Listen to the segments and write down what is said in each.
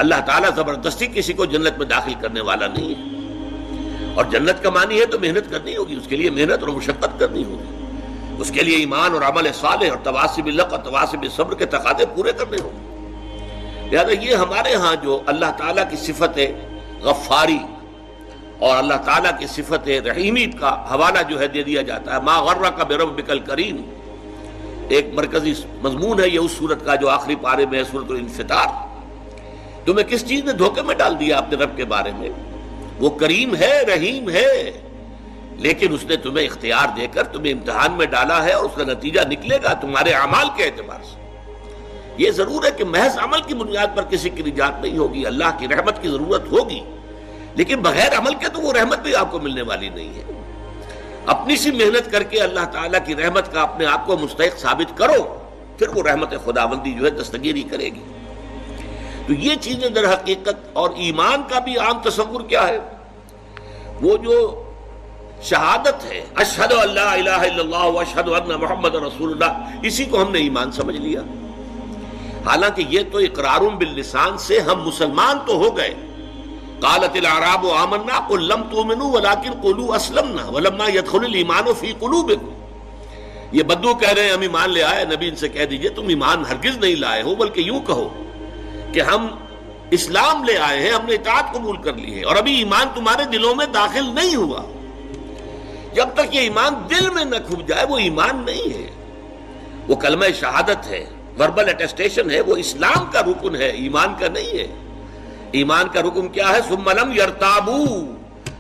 اللہ تعالیٰ زبردستی کسی کو جنت میں داخل کرنے والا نہیں ہے، اور جنت کا معنی ہے تو محنت کرنی ہوگی، اس کے لیے محنت اور مشقت کرنی ہوگی، اس کے لیے ایمان اور عمل صالح اور تواصی بالحق اور تواصی بالصبر کے تقاضے پورے کرنے ہوں۔ لہذا یہ ہمارے ہاں جو اللہ تعالیٰ کی صفت غفاری اور اللہ تعالیٰ کی صفت رحیمی کا حوالہ جو ہے دے دیا جاتا ہے، ما غرک بربک الکریم، ایک مرکزی مضمون ہے یہ اس سورت کا جو آخری پارے میں ہے، سورۃ الانفطار۔ تمہیں کس چیز نے دھوکے میں ڈال دیا اپنے رب کے بارے میں؟ وہ کریم ہے، رحیم ہے، لیکن اس نے تمہیں اختیار دے کر تمہیں امتحان میں ڈالا ہے، اور اس کا نتیجہ نکلے گا تمہارے اعمال کے اعتبار سے۔ یہ ضرور ہے کہ محض عمل کی بنیاد پر کسی کی نجات نہیں ہوگی، اللہ کی رحمت کی ضرورت ہوگی، لیکن بغیر عمل کے تو وہ رحمت بھی آپ کو ملنے والی نہیں ہے۔ اپنی سی محنت کر کے اللہ تعالیٰ کی رحمت کا اپنے آپ کو مستحق ثابت کرو، پھر وہ رحمت خداوندی جو ہے دستگیری کرے گی۔ تو یہ چیزیں در حقیقت، اور ایمان کا بھی عام تصور کیا ہے؟ وہ جو شہادت ہے، اشہد ان لا الہ الا اللہ واشہد ان محمد رسول اللہ، اسی کو ہم نے ایمان سمجھ لیا، حالانکہ یہ تو اقرار باللسان سے ہم مسلمان تو ہو گئے۔ قالت الاعراب آمنا قل لم تؤمنوا ولكن قولوا اسلمنا ولما يدخل الايمان في قلوبكم، یہ بدو کہہ رہے ہیں ہم ایمان لے آئے، نبی ان سے کہہ دیجئے تم ایمان ہرگز نہیں لائے ہو، بلکہ یوں کہو کہ ہم اسلام لے آئے ہیں، ہم نے اطاعت قبول کر لی ہے، اور ابھی ایمان تمہارے دلوں میں داخل نہیں ہوا۔ جب تک یہ ایمان دل میں نہ کھپ جائے وہ ایمان نہیں ہے، وہ کلمہ شہادت ہے، وربل اٹیسٹیشن ہے، وہ اسلام کا رکن ہے، ایمان کا نہیں ہے۔ ایمان کا رکن کیا ہے؟ ثم لم يرتابوا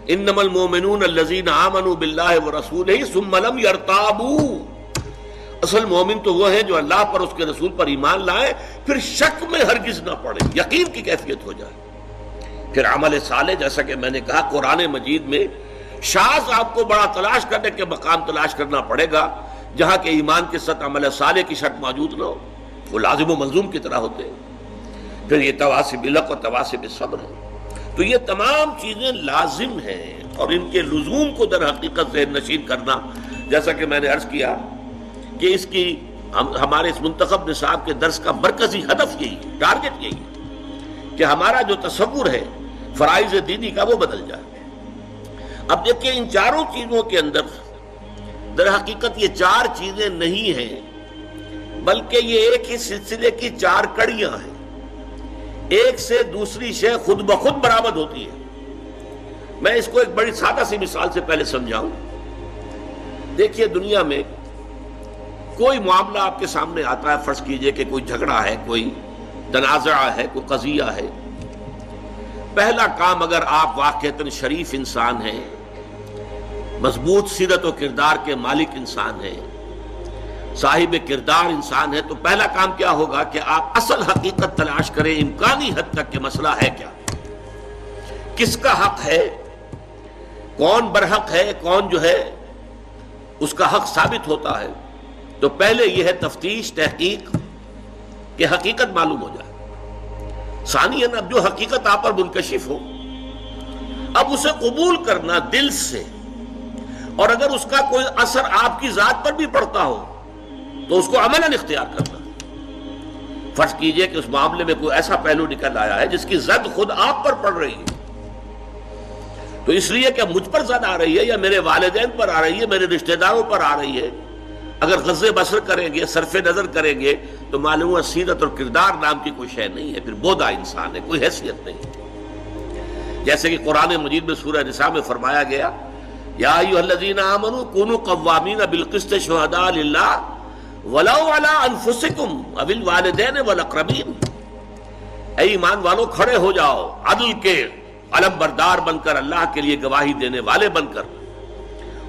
انما المؤمنون الذين آمنوا بالله ورسوله ثم لم يرتابوا، اصل مومن تو وہ ہے جو اللہ پر اس کے رسول پر ایمان لائے، پھر شک میں ہرگز نہ پڑے، یقین کی کیفیت ہو جائے۔ پھر عمل صالح، جیسا کہ میں نے کہا قرآن مجید میں شاذ آپ کو بڑا تلاش کرنے کے مقام تلاش کرنا پڑے گا جہاں کہ ایمان کے ساتھ عمل صالح کی شرط موجود نہ ہو، وہ لازم و ملزوم کی طرح ہوتے ہیں۔ پھر یہ تواصی بالحق اور تواصی بالصبر ہے۔ تو یہ تمام چیزیں لازم ہیں، اور ان کے لزوم کو در حقیقت ذہن نشین کرنا، جیسا کہ میں نے عرض کیا کہ اس کی ہمارے اس منتخب نصاب کے درس کا مرکزی ہدف یہی ہے، ٹارگٹ یہی ہے کہ ہمارا جو تصور ہے فرائض دینی کا وہ بدل جائے۔ اب دیکھیں ان چاروں چیزوں کے اندر در حقیقت یہ چار چیزیں نہیں ہیں، بلکہ یہ ایک ہی سلسلے کی چار کڑیاں ہیں، ایک سے دوسری شے خود بخود برآمد ہوتی ہے۔ میں اس کو ایک بڑی سادہ سی مثال سے پہلے سمجھاؤں۔ دیکھیے دنیا میں کوئی معاملہ آپ کے سامنے آتا ہے، فرض کیجئے کہ کوئی جھگڑا ہے، کوئی تنازع ہے، کوئی قضیہ ہے، پہلا کام اگر آپ واقعتاً شریف انسان ہیں، مضبوط سیرت و کردار کے مالک انسان ہیں، صاحب کردار انسان ہے، تو پہلا کام کیا ہوگا کہ آپ اصل حقیقت تلاش کریں امکانی حد تک کہ مسئلہ ہے کیا، کس کا حق ہے، کون برحق ہے، کون جو ہے اس کا حق ثابت ہوتا ہے۔ تو پہلے یہ ہے تفتیش، تحقیق کہ حقیقت معلوم ہو جائے۔ ثانیاً اب جو حقیقت آپ پر منکشف ہو، اب اسے قبول کرنا دل سے، اور اگر اس کا کوئی اثر آپ کی ذات پر بھی پڑتا ہو تو اس کو عملاً اختیار کرنا۔ فرض کیجئے کہ اس معاملے میں کوئی ایسا پہلو نکل آیا ہے جس کی زد خود آپ پر پڑ رہی ہے، تو اس لیے کہ مجھ پر زد آ رہی ہے یا میرے والدین پر آ رہی ہے، میرے رشتہ داروں پر آ رہی ہے، اگر غض بصر کریں گے، صرف نظر کریں گے، تو معلوم ہوا سیرت اور کردار نام کی کوئی شے نہیں ہے، پھر بودا انسان ہے، کوئی حیثیت نہیں۔ جیسے کہ قرآن مجید میں سورہ نساء میں فرمایا گیا، یا ایھا الذین آمنوا کونوا قوامین بالقسط شہداء للہ ولو علی انفسکم او الوالدین والاقربین، اے ایمان والو کھڑے ہو جاؤ عدل کے علم بردار بن کر، اللہ کے لیے گواہی دینے والے بن کر،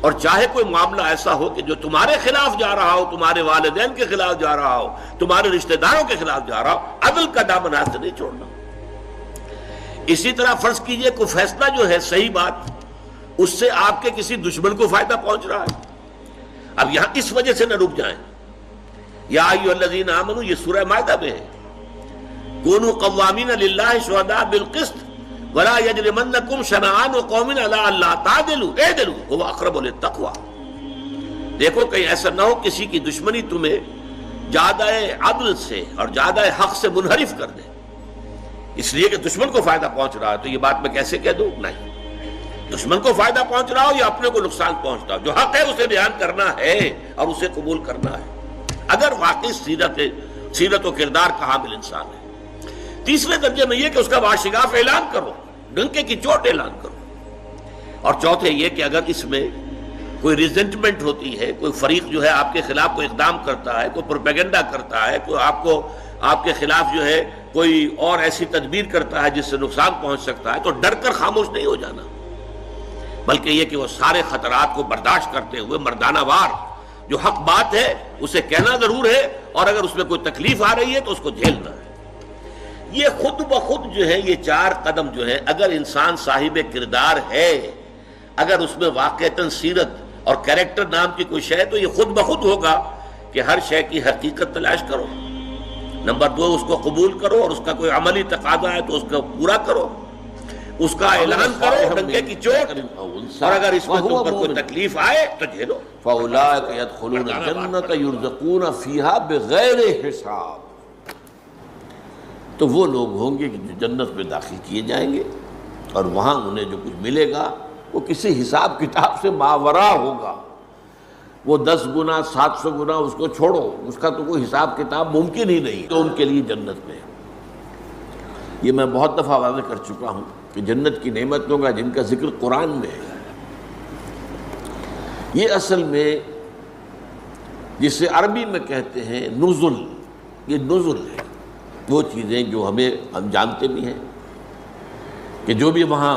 اور چاہے کوئی معاملہ ایسا ہو کہ جو تمہارے خلاف جا رہا ہو، تمہارے والدین کے خلاف جا رہا ہو، تمہارے رشتہ داروں کے خلاف جا رہا ہو، عدل کا دامن ہاتھ سے نہیں چھوڑنا۔ اسی طرح فرض کیجئے کوئی فیصلہ جو ہے صحیح بات، اس سے آپ کے کسی دشمن کو فائدہ پہنچ رہا ہے، اب یہاں اس وجہ سے نہ رک جائیں۔ یا ایھا الذین آمنوا، یہ سورہ مائدہ میں ہے، کونوا قوامین للہ شہداء بالقسط ولا یجرمنکم شنآن قوم علی الا تعدلوا اعدلوا هو اقرب للتقوی۔ دیکھو کہیں ایسا نہ ہو کسی کی دشمنی تمہیں زیادہ عدل سے اور زیادہ حق سے منحرف کر دے۔ اس لیے کہ دشمن کو فائدہ پہنچ رہا ہے تو یہ بات میں کیسے کہہ دوں؟ نہیں، دشمن کو فائدہ پہنچ رہا ہو یا اپنے کو نقصان پہنچتا ہو، جو حق ہے اسے بیان کرنا ہے اور اسے قبول کرنا ہے اگر واقعی سیرت و کردار کا حامل انسان ہے۔ تیسرے درجے میں یہ کہ اس کا واشگاف اعلان کرو، ڈنکے کی چوٹ اعلان کرو۔ اور چوتھے یہ کہ اگر اس میں کوئی ریزنٹمنٹ ہوتی ہے، کوئی فریق جو ہے آپ کے خلاف کوئی اقدام کرتا ہے، کوئی پروپیگنڈا کرتا ہے، کوئی آپ کے خلاف جو ہے کوئی اور ایسی تدبیر کرتا ہے جس سے نقصان پہنچ سکتا ہے، تو ڈر کر خاموش نہیں ہو جانا، بلکہ یہ کہ وہ سارے خطرات کو برداشت کرتے ہوئے مردانہ وار جو حق بات ہے اسے کہنا ضرور ہے، اور اگر اس میں کوئی تکلیف آ رہی ہے تو اس کو جھیلنا ہے۔ یہ خود بخود جو ہے یہ 4 قدم جو ہے، اگر انسان صاحب کردار ہے، اگر اس میں واقعتاً سیرت اور کریکٹر نام کی کوئی شے ہے، تو یہ خود بخود ہوگا کہ ہر شے کی حقیقت تلاش کرو۔ نمبر 2 اس کو قبول کرو، اور اس کا کوئی عملی تقاضا ہے تو اس کو پورا کرو، اس کا اعلان کرو ڈنکے کی چوٹ، اور اگر اس میں تم پر کوئی تکلیف آئے تو جھیلو۔ فَأُولَٰئِكَ يَدْخُلُونَ الْجَنَّةَ يُرْزَقُونَ فِيهَا بِغَيْرِ حِسَاب، تو وہ لوگ ہوں گے کہ جو جنت میں داخل کیے جائیں گے، اور وہاں انہیں جو کچھ ملے گا وہ کسی حساب کتاب سے ماورا ہوگا۔ وہ 10 گنا 700 گنا اس کو چھوڑو، اس کا تو کوئی حساب کتاب ممکن ہی نہیں، تو ان کے لیے جنت میں۔ یہ میں بہت دفعہ واضح کر چکا ہوں کہ جنت کی نعمتوں کا جن کا ذکر قرآن میں ہے، یہ اصل میں جسے عربی میں کہتے ہیں نزل، یہ نزل ہے، وہ چیزیں جو ہم جانتے بھی ہیں کہ جو بھی وہاں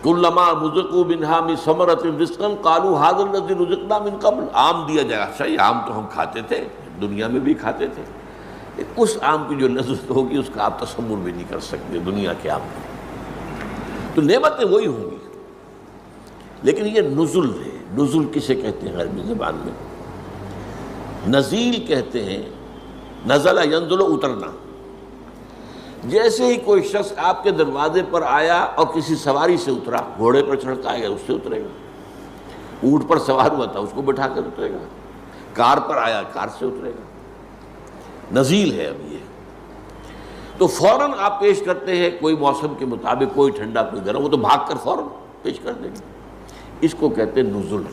کلما رزقوا منها من ثمرۃ رزقا قالوا هذا الذي رزقنا من قبل، آم دیا جائے، صحیح آم تو ہم کھاتے تھے، دنیا میں بھی کھاتے تھے، اس آم کی جو لذت ہوگی اس کا آپ تصور بھی نہیں کر سکتے دنیا کے آم کی، تو نعمتیں وہی ہوں گی، لیکن یہ نزل ہے۔ نزل کسے کہتے ہیں عربی زبان میں؟ نزیل کہتے ہیں، نزل ینزل اترنا۔ جیسے ہی کوئی شخص آپ کے دروازے پر آیا اور کسی سواری سے اترا، گھوڑے پر چڑھ کے آئے گا اس سے اترے گا، اونٹ پر سوار ہوا تھا اس کو بٹھا کر اترے گا، کار پر آیا کار سے اترے گا، نزیل ہے اب یہ۔ تو فوراً آپ پیش کرتے ہیں کوئی موسم کے مطابق، کوئی ٹھنڈا کوئی گرم، وہ تو بھاگ کر فوراً پیش کر دیں گے، اس کو کہتے ہیں نزل،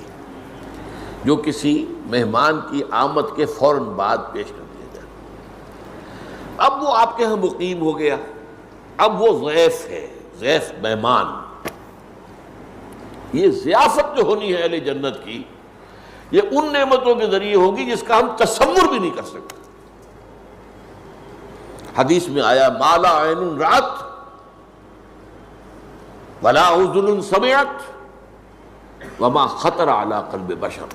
جو کسی مہمان کی آمد کے فوراً بعد پیش کر دیا جائے۔ اب وہ آپ کے ہاں مقیم ہو گیا، اب وہ ضیف ہے، ضیف مہمان۔ یہ ضیافت جو ہونی ہے اہل جنت کی، یہ ان نعمتوں کے ذریعے ہوگی جس کا ہم تصور بھی نہیں کر سکتے۔ حدیث میں آیا ما لا عین رأت ولا اذن سمعت وما خطر علی قلب بشر۔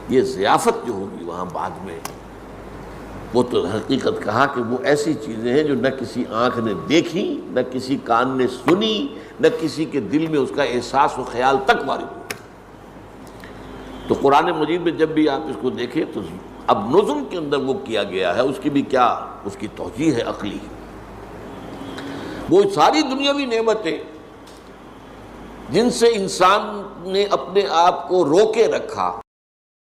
یہ ضیافت جو ہوگی وہاں بعد میں، وہ تو حقیقت کہا کہ وہ ایسی چیزیں ہیں جو نہ کسی آنکھ نے دیکھی، نہ کسی کان نے سنی، نہ کسی کے دل میں اس کا احساس و خیال تک وارد ہوا۔ تو قرآن مجید میں جب بھی آپ اس کو دیکھیں تو اب نزل کے اندر وہ کیا گیا ہے، اس کی بھی کیا اس کی توجیہ ہے عقلی۔ وہ ساری دنیاوی نعمتیں جن سے انسان نے اپنے آپ کو روکے رکھا،